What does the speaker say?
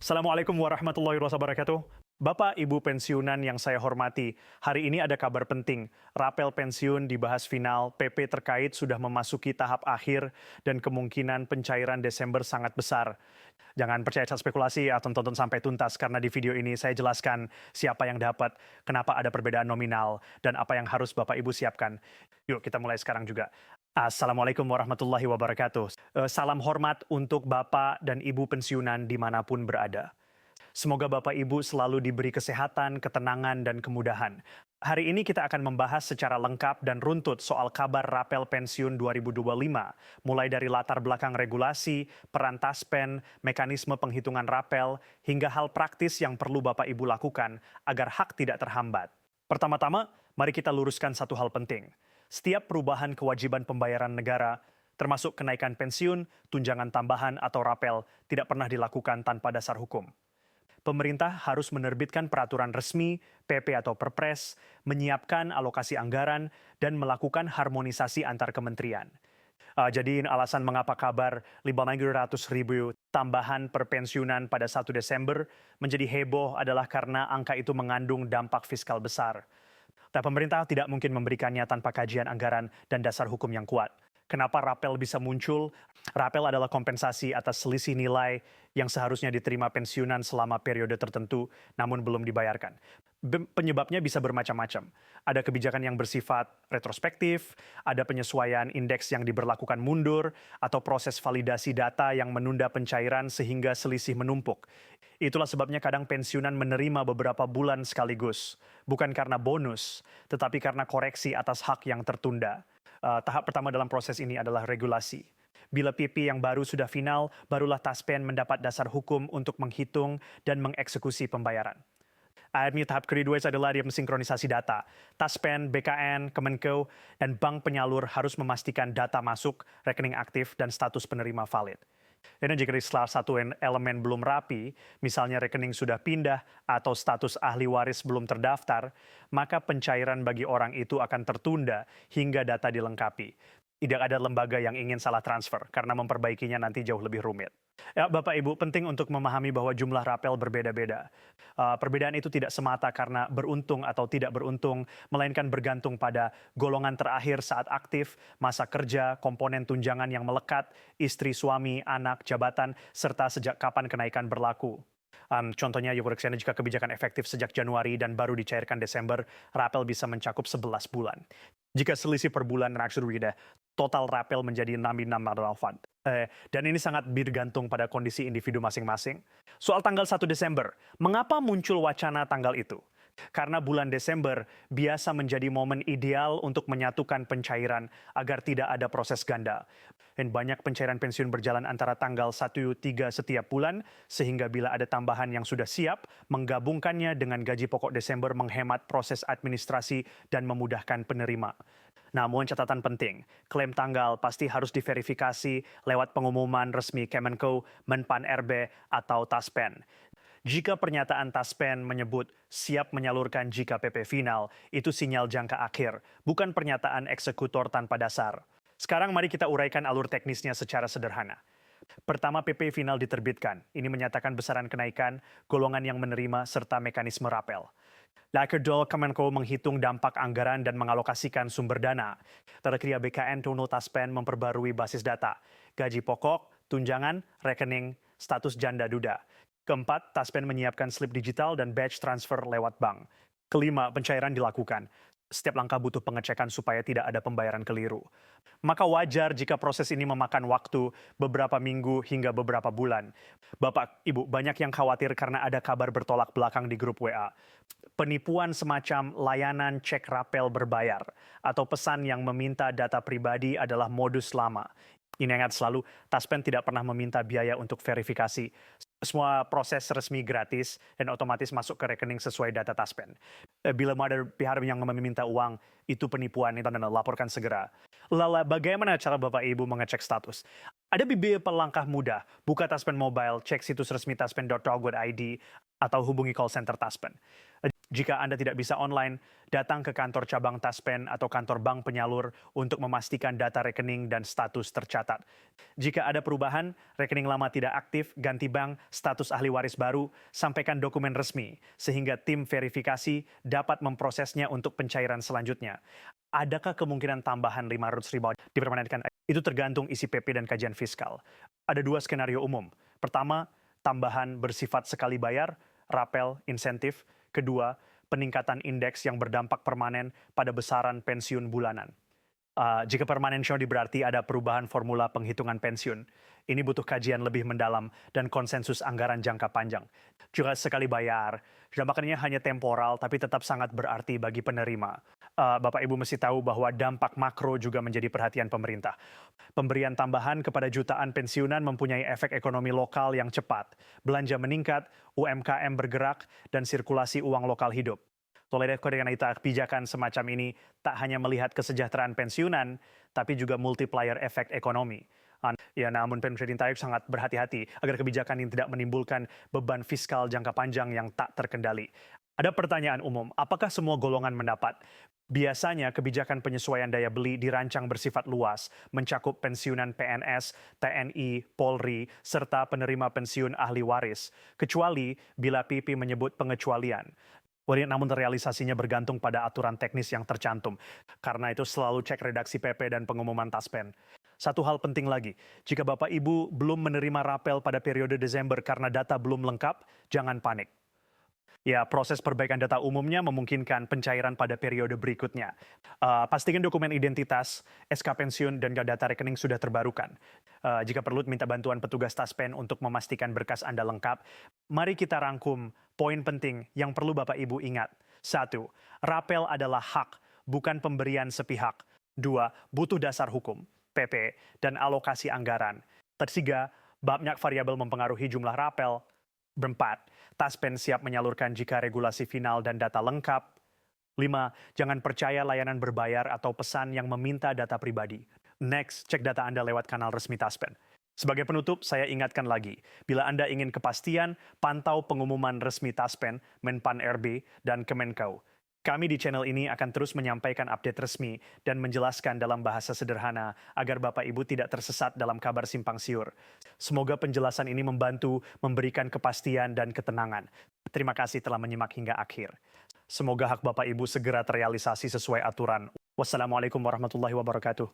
Assalamualaikum warahmatullahi wabarakatuh. Bapak, Ibu pensiunan yang saya hormati, hari ini ada kabar penting. Rapel pensiun dibahas final, PP terkait sudah memasuki tahap akhir dan kemungkinan pencairan Desember sangat besar. Jangan percaya spekulasi atau tonton sampai tuntas karena di video ini saya jelaskan siapa yang dapat, kenapa ada perbedaan nominal, dan apa yang harus Bapak Ibu siapkan. Yuk kita mulai sekarang juga. Assalamualaikum warahmatullahi wabarakatuh. Salam hormat untuk Bapak dan Ibu pensiunan dimanapun berada. Semoga Bapak Ibu selalu diberi kesehatan, ketenangan, dan kemudahan. Hari ini kita akan membahas secara lengkap dan runtut soal kabar Rapel Pensiun 2025, mulai dari latar belakang regulasi, peran Taspen, mekanisme penghitungan Rapel, hingga hal praktis yang perlu Bapak Ibu lakukan agar hak tidak terhambat. Pertama-tama, mari kita luruskan satu hal penting. Setiap perubahan kewajiban pembayaran negara, termasuk kenaikan pensiun, tunjangan tambahan, atau Rapel, tidak pernah dilakukan tanpa dasar hukum. Pemerintah harus menerbitkan peraturan resmi, PP atau Perpres, menyiapkan alokasi anggaran, dan melakukan harmonisasi antar kementerian. Jadi alasan mengapa kabar 500.000 tambahan perpensiunan pada 1 Desember menjadi heboh adalah karena angka itu mengandung dampak fiskal besar. Tapi pemerintah tidak mungkin memberikannya tanpa kajian anggaran dan dasar hukum yang kuat. Kenapa Rapel bisa muncul? Rapel adalah kompensasi atas selisih nilai yang seharusnya diterima pensiunan selama periode tertentu, namun belum dibayarkan. Penyebabnya bisa bermacam-macam. Ada kebijakan yang bersifat retrospektif, ada penyesuaian indeks yang diberlakukan mundur, atau proses validasi data yang menunda pencairan sehingga selisih menumpuk. Itulah sebabnya kadang pensiunan menerima beberapa bulan sekaligus. Bukan karena bonus, tetapi karena koreksi atas hak yang tertunda. Tahap pertama dalam proses ini adalah regulasi. Bila PP yang baru sudah final, barulah Taspen mendapat dasar hukum untuk menghitung dan mengeksekusi pembayaran. Tahap kedua adalah dia mensinkronisasi data. Taspen, BKN, Kemenko, dan bank penyalur harus memastikan data masuk, rekening aktif, dan status penerima valid. Dan jika salah satu elemen belum rapi, misalnya rekening sudah pindah atau status ahli waris belum terdaftar, maka pencairan bagi orang itu akan tertunda hingga data dilengkapi. Tidak ada lembaga yang ingin salah transfer karena memperbaikinya nanti jauh lebih rumit. Ya, Bapak Ibu, penting untuk memahami bahwa jumlah Rapel berbeda-beda. Perbedaan itu tidak semata karena beruntung atau tidak beruntung, melainkan bergantung pada golongan terakhir saat aktif, masa kerja, komponen tunjangan yang melekat, istri, suami, anak, jabatan, serta sejak kapan kenaikan berlaku. Contohnya, jika kebijakan efektif sejak Januari dan baru dicairkan Desember, Rapel bisa mencakup 11 bulan. Jika selisih per bulan, total Rapel menjadi 66 relevan. Dan ini sangat bergantung pada kondisi individu masing-masing. Soal tanggal 1 Desember, mengapa muncul wacana tanggal itu? Karena bulan Desember biasa menjadi momen ideal untuk menyatukan pencairan agar tidak ada proses ganda. Dan banyak pencairan pensiun berjalan antara tanggal 1-3 setiap bulan, sehingga bila ada tambahan yang sudah siap, menggabungkannya dengan gaji pokok Desember menghemat proses administrasi dan memudahkan penerima. Namun catatan penting, klaim tanggal pasti harus diverifikasi lewat pengumuman resmi Kemenko, Menpan RB, atau Taspen. Jika pernyataan Taspen menyebut siap menyalurkan jika PP final, itu sinyal jangka akhir, bukan pernyataan eksekutor tanpa dasar. Sekarang mari kita uraikan alur teknisnya secara sederhana. Pertama, PP final diterbitkan. Ini menyatakan besaran kenaikan, golongan yang menerima, serta mekanisme Rapel. Kedua, Kemenko menghitung dampak anggaran dan mengalokasikan sumber dana. Terakhir, BKN Tono Taspen memperbarui basis data, gaji pokok, tunjangan, rekening, status janda duda. Keempat, Taspen menyiapkan slip digital dan batch transfer lewat bank. Kelima, pencairan dilakukan. Setiap langkah butuh pengecekan supaya tidak ada pembayaran keliru. Maka wajar jika proses ini memakan waktu beberapa minggu hingga beberapa bulan. Bapak, Ibu, banyak yang khawatir karena ada kabar bertolak belakang di grup WA. Penipuan semacam layanan cek Rapel berbayar atau pesan yang meminta data pribadi adalah modus lama. Ingat selalu, Taspen tidak pernah meminta biaya untuk verifikasi. Semua proses resmi gratis dan otomatis masuk ke rekening sesuai data Taspen. Bila ada pihak yang meminta uang, itu penipuan, itu laporkan segera. Lalu bagaimana cara Bapak Ibu mengecek status? Ada beberapa langkah mudah. Buka Taspen Mobile, cek situs resmi taspen.go.id, atau hubungi call center Taspen. Jika Anda tidak bisa online, datang ke kantor cabang Taspen atau kantor bank penyalur untuk memastikan data rekening dan status tercatat. Jika ada perubahan, rekening lama tidak aktif, ganti bank, status ahli waris baru, sampaikan dokumen resmi, sehingga tim verifikasi dapat memprosesnya untuk pencairan selanjutnya. Adakah kemungkinan tambahan 500.000 dipermanenkan? Itu tergantung isi PP dan kajian fiskal. Ada dua skenario umum. Pertama, tambahan bersifat sekali bayar, rapel, insentif. Kedua, peningkatan indeks yang berdampak permanen pada besaran pensiun bulanan. Jika permanensioni berarti ada perubahan formula penghitungan pensiun. Ini butuh kajian lebih mendalam dan konsensus anggaran jangka panjang. Jika sekali bayar, dampaknya hanya temporal tapi tetap sangat berarti bagi penerima. Bapak Ibu mesti tahu bahwa dampak makro juga menjadi perhatian pemerintah. Pemberian tambahan kepada jutaan pensiunan mempunyai efek ekonomi lokal yang cepat. Belanja meningkat, UMKM bergerak, dan sirkulasi uang lokal hidup. Oleh karena itu, kebijakan semacam ini tak hanya melihat kesejahteraan pensiunan, tapi juga multiplier efek ekonomi. Ya, namun pemerintah sangat berhati-hati agar kebijakan ini tidak menimbulkan beban fiskal jangka panjang yang tak terkendali. Ada pertanyaan umum, apakah semua golongan mendapat? Biasanya kebijakan penyesuaian daya beli dirancang bersifat luas, mencakup pensiunan PNS, TNI, Polri, serta penerima pensiun ahli waris, kecuali bila PP menyebut pengecualian. Namun realisasinya bergantung pada aturan teknis yang tercantum. Karena itu selalu cek redaksi PP dan pengumuman Taspen. Satu hal penting lagi, jika Bapak Ibu belum menerima rapel pada periode Desember karena data belum lengkap, jangan panik. Ya, proses perbaikan data umumnya memungkinkan pencairan pada periode berikutnya. Pastikan dokumen identitas, SK pensiun, dan data rekening sudah terbarukan. Jika perlu, minta bantuan petugas Taspen untuk memastikan berkas Anda lengkap. Mari kita rangkum poin penting yang perlu Bapak Ibu ingat. 1. Rapel adalah hak, bukan pemberian sepihak. 2. Butuh dasar hukum, PP, dan alokasi anggaran. 3. Banyak variabel mempengaruhi jumlah rapel. 4. Taspen siap menyalurkan jika regulasi final dan data lengkap. 5. Jangan percaya layanan berbayar atau pesan yang meminta data pribadi. Next, cek data Anda lewat kanal resmi Taspen. Sebagai penutup, saya ingatkan lagi, bila Anda ingin kepastian, pantau pengumuman resmi Taspen, Menpan RB, dan Kemenkeu. Kami di channel ini akan terus menyampaikan update resmi dan menjelaskan dalam bahasa sederhana agar Bapak Ibu tidak tersesat dalam kabar simpang siur. Semoga penjelasan ini membantu memberikan kepastian dan ketenangan. Terima kasih telah menyimak hingga akhir. Semoga hak Bapak Ibu segera terrealisasi sesuai aturan. Wassalamualaikum warahmatullahi wabarakatuh.